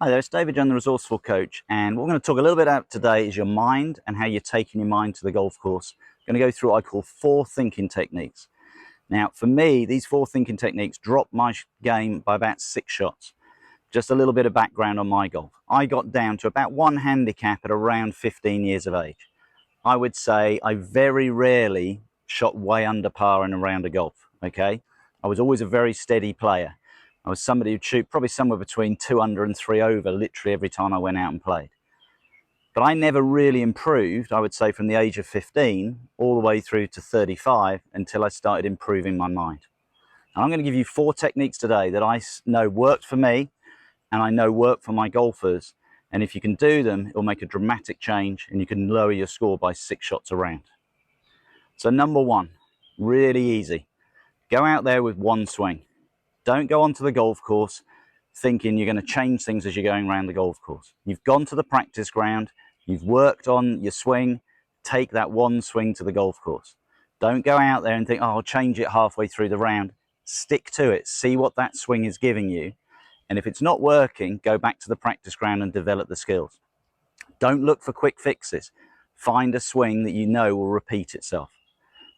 Hi there, it's David John, the Resourceful Coach, and what we're going to talk a little bit about today is your mind and how you're taking your mind to the golf course. I'm going to go through what I call 4 thinking techniques. Now, for me, these 4 thinking techniques dropped my game by about 6 shots. Just a little bit of background on my golf. I got down to about 1 handicap at around 15 years of age. I would say I very rarely shot way under par in a round of golf, okay? I was always a very steady player. I was somebody who'd shoot probably somewhere between 2 under and 3 over literally every time I went out and played. But I never really improved, I would say, from the age of 15 all the way through to 35 until I started improving my mind. And I'm going to give you 4 techniques today that I know worked for me and I know work for my golfers. And if you can do them, it'll make a dramatic change and you can lower your score by 6 shots a round. So number 1, really easy. Go out there with 1 swing. Don't go onto the golf course thinking you're going to change things as you're going around the golf course. You've gone to the practice ground, you've worked on your swing, take that 1 swing to the golf course. Don't go out there and think, oh, I'll change it halfway through the round. Stick to it, see what that swing is giving you. And if it's not working, go back to the practice ground and develop the skills. Don't look for quick fixes. Find a swing that you know will repeat itself.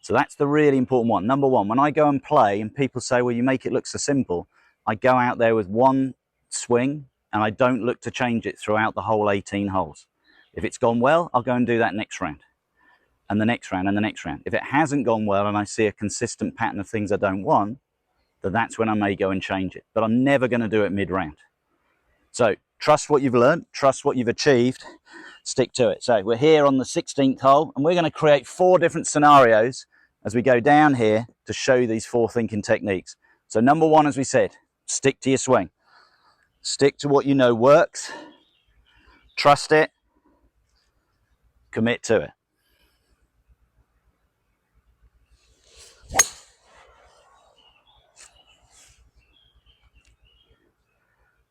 So that's the really important one. Number 1, when I go and play and people say, well, you make it look so simple, I go out there with 1 swing and I don't look to change it throughout the whole 18 holes. If it's gone well, I'll go and do that next round and the next round and the next round. If it hasn't gone well and I see a consistent pattern of things I don't want, then that's when I may go and change it. But I'm never going to do it mid-round. So trust what you've learned, trust what you've achieved, stick to it. So we're here on the 16th hole and we're going to create 4 different scenarios as we go down here to show you these 4 thinking techniques. So number 1, as we said, stick to your swing. Stick to what you know works. Trust it. Commit to it.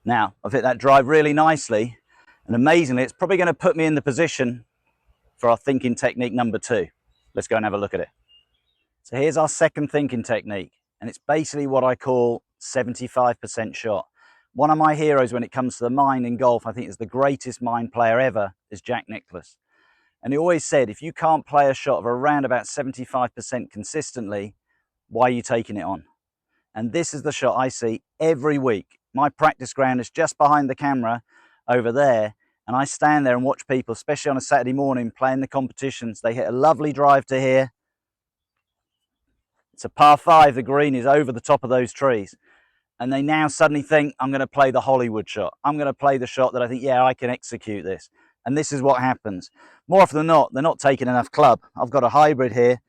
Now, I've hit that drive really nicely, and amazingly, it's probably going to put me in the position for our thinking technique number 2. Let's go and have a look at it. So here's our second thinking technique, and it's basically what I call 75% shot. One of my heroes when it comes to the mind in golf, I think is the greatest mind player ever, is Jack Nicklaus. And he always said, if you can't play a shot of around about 75% consistently, why are you taking it on? And this is the shot I see every week. My practice ground is just behind the camera over there, and I stand there and watch people, especially on a Saturday morning, playing the competitions. They hit a lovely drive to here. It's a par 5, the green is over the top of those trees. And they now suddenly think, I'm going to play the Hollywood shot. I'm going to play the shot that I think, yeah, I can execute this. And this is what happens. More often than not, they're not taking enough club. I've got a hybrid here,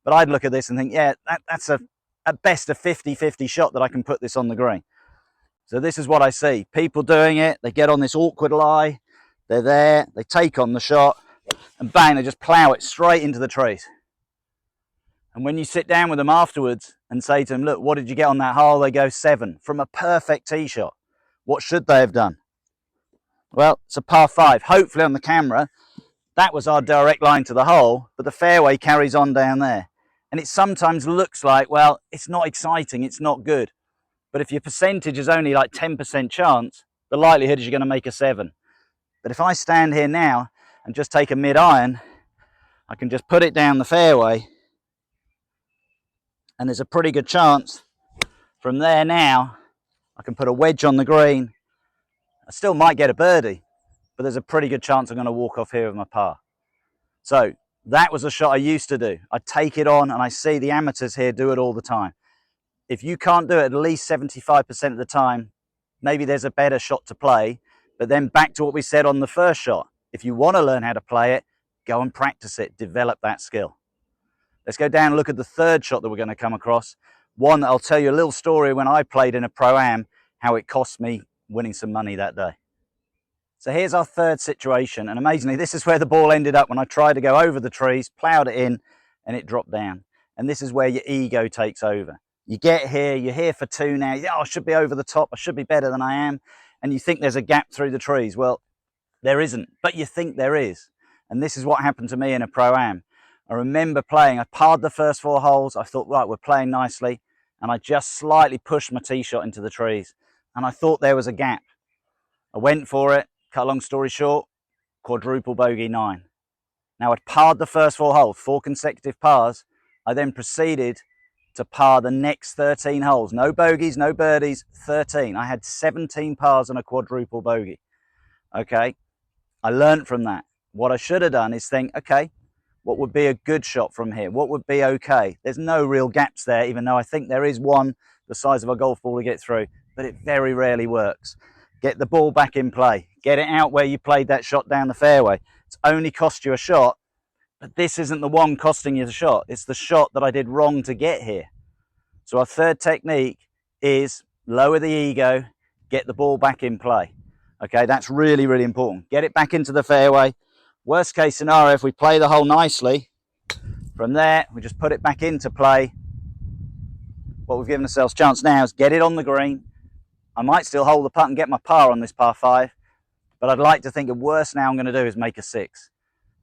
but I'd look at this and think, yeah, that's at best a 50-50 shot that I can put this on the green. So this is what I see. People doing it, they get on this awkward lie, they're there, they take on the shot, and bang, they just plow it straight into the trees. And when you sit down with them afterwards and say to them, look, what did you get on that hole? They go 7 from a perfect tee shot. What should they have done? Well, it's a par 5. Hopefully on the camera, that was our direct line to the hole, but the fairway carries on down there. And it sometimes looks like, well, it's not exciting, it's not good. But if your percentage is only like 10% chance, the likelihood is you're going to make a 7. But if I stand here now and just take a mid-iron, I can just put it down the fairway, and there's a pretty good chance from there now I can put a wedge on the green. I still might get a birdie, but there's a pretty good chance I'm going to walk off here with my par. So that was a shot I used to do. I take it on, and I see the amateurs here do it all the time. If you can't do it at least 75% of the time, maybe there's a better shot to play. But then back to what we said on the first shot. If you want to learn how to play it, go and practice it, develop that skill. Let's go down and look at the third shot that we're going to come across. One that I'll tell you a little story when I played in a Pro-Am, how it cost me winning some money that day. So here's our third situation, and amazingly, this is where the ball ended up when I tried to go over the trees, ploughed it in, and it dropped down. And this is where your ego takes over. You get here, you're here for 2 now, oh, I should be over the top, I should be better than I am, and you think there's a gap through the trees. Well, there isn't, but you think there is. And this is what happened to me in a Pro-Am. I remember playing, I parred the first 4 holes, I thought, right, we're playing nicely, and I just slightly pushed my tee shot into the trees, and I thought there was a gap. I went for it, cut a long story short, quadruple bogey 9. Now I'd parred the first 4 holes, 4 consecutive pars. I then proceeded to par the next 13 holes. No bogeys, no birdies, 13. I had 17 pars and a quadruple bogey. Okay, I learned from that. What I should have done is think, okay, what would be a good shot from here? What would be okay? There's no real gaps there, even though I think there is one the size of a golf ball to get through, but it very rarely works. Get the ball back in play. Get it out where you played that shot down the fairway. It's only cost you a shot, but this isn't the one costing you the shot. It's the shot that I did wrong to get here. So our third technique is lower the ego, get the ball back in play. Okay, that's really, really important. Get it back into the fairway. Worst case scenario, if we play the hole nicely, from there, we just put it back into play. What we've given ourselves a chance now is get it on the green. I might still hold the putt and get my par on this par 5, but I'd like to think the worst now I'm going to do is make a 6.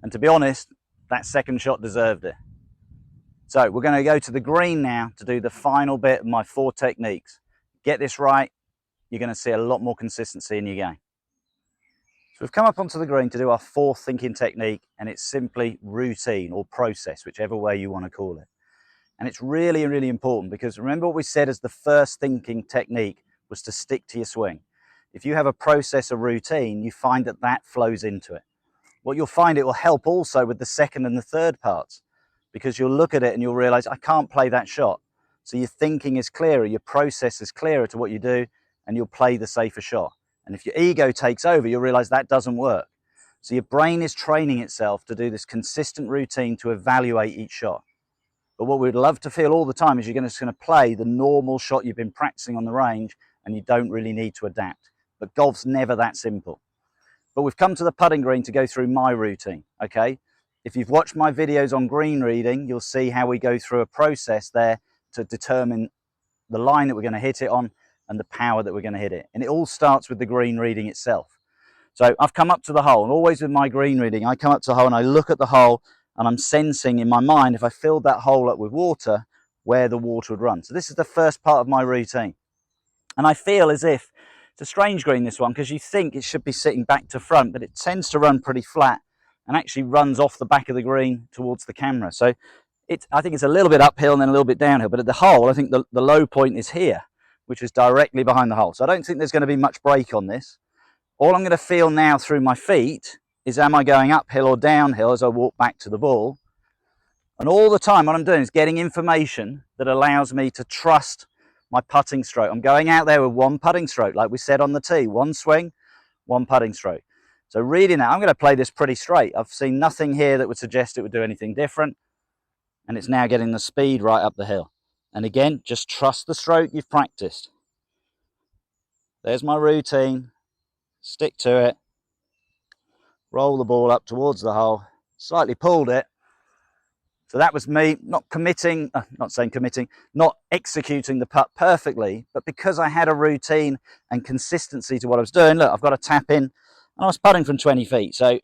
And to be honest, that second shot deserved it. So we're going to go to the green now to do the final bit of my 4 techniques. Get this right, you're going to see a lot more consistency in your game. So we've come up onto the green to do our 4th thinking technique, and it's simply routine or process, whichever way you want to call it. And it's really, really important because remember what we said as the first thinking technique was to stick to your swing. If you have a process, a routine, you find that that flows into it. What you'll find, it will help also with the second and the third parts, because you'll look at it and you'll realize I can't play that shot. So your thinking is clearer, your process is clearer to what you do, and you'll play the safer shot. And if your ego takes over, you'll realize that doesn't work. So your brain is training itself to do this consistent routine to evaluate each shot. But what we'd love to feel all the time is you're just going to play the normal shot you've been practicing on the range, and you don't really need to adapt. But golf's never that simple. But we've come to the putting green to go through my routine, okay? If you've watched my videos on green reading, you'll see how we go through a process there to determine the line that we're going to hit it on and the power that we're going to hit it. And it all starts with the green reading itself. So I've come up to the hole, and always with my green reading, I come up to the hole and I look at the hole, and I'm sensing in my mind, if I filled that hole up with water, where the water would run. So this is the first part of my routine. And I feel as if, it's a strange green, this one, because you think it should be sitting back to front, but it tends to run pretty flat and actually runs off the back of the green towards the camera. So I think it's a little bit uphill and then a little bit downhill, but at the hole, I think the low point is here, which is directly behind the hole. So I don't think there's going to be much break on this. All I'm going to feel now through my feet is, am I going uphill or downhill as I walk back to the ball? And all the time what I'm doing is getting information that allows me to trust my putting stroke. I'm going out there with 1 putting stroke, like we said on the tee, 1 swing, 1 putting stroke. So reading that, I'm going to play this pretty straight. I've seen nothing here that would suggest it would do anything different. And it's now getting the speed right up the hill. And again, just trust the stroke you've practiced. There's my routine. Stick to it. Roll the ball up towards the hole. Slightly pulled it. So that was me not executing the putt perfectly, but because I had a routine and consistency to what I was doing. Look, I've got a tap in, and I was putting from 20 feet. So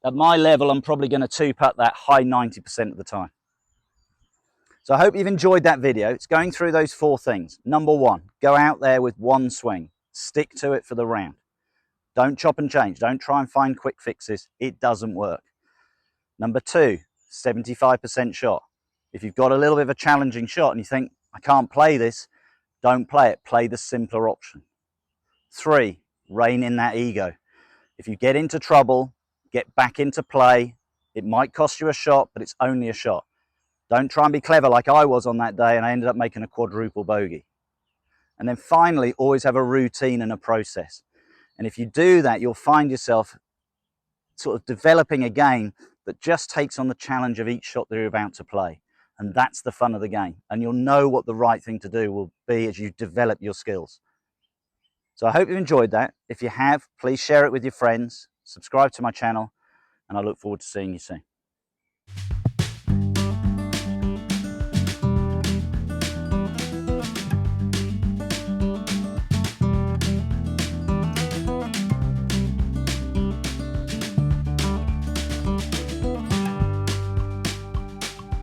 at my level, I'm probably going to 2-putt that high 90% of the time. So I hope you've enjoyed that video. It's going through those 4 things. Number 1, go out there with 1 swing. Stick to it for the round. Don't chop and change. Don't try and find quick fixes. It doesn't work. Number 2, 75% shot. If you've got a little bit of a challenging shot and you think, I can't play this, don't play it. Play the simpler option. 3, rein in that ego. If you get into trouble, get back into play. It might cost you a shot, but it's only a shot. Don't try and be clever like I was on that day and I ended up making a quadruple bogey. And then finally, always have a routine and a process. And if you do that, you'll find yourself sort of developing a game that just takes on the challenge of each shot that you're about to play. And that's the fun of the game. And you'll know what the right thing to do will be as you develop your skills. So I hope you've enjoyed that. If you have, please share it with your friends, subscribe to my channel, and I look forward to seeing you soon.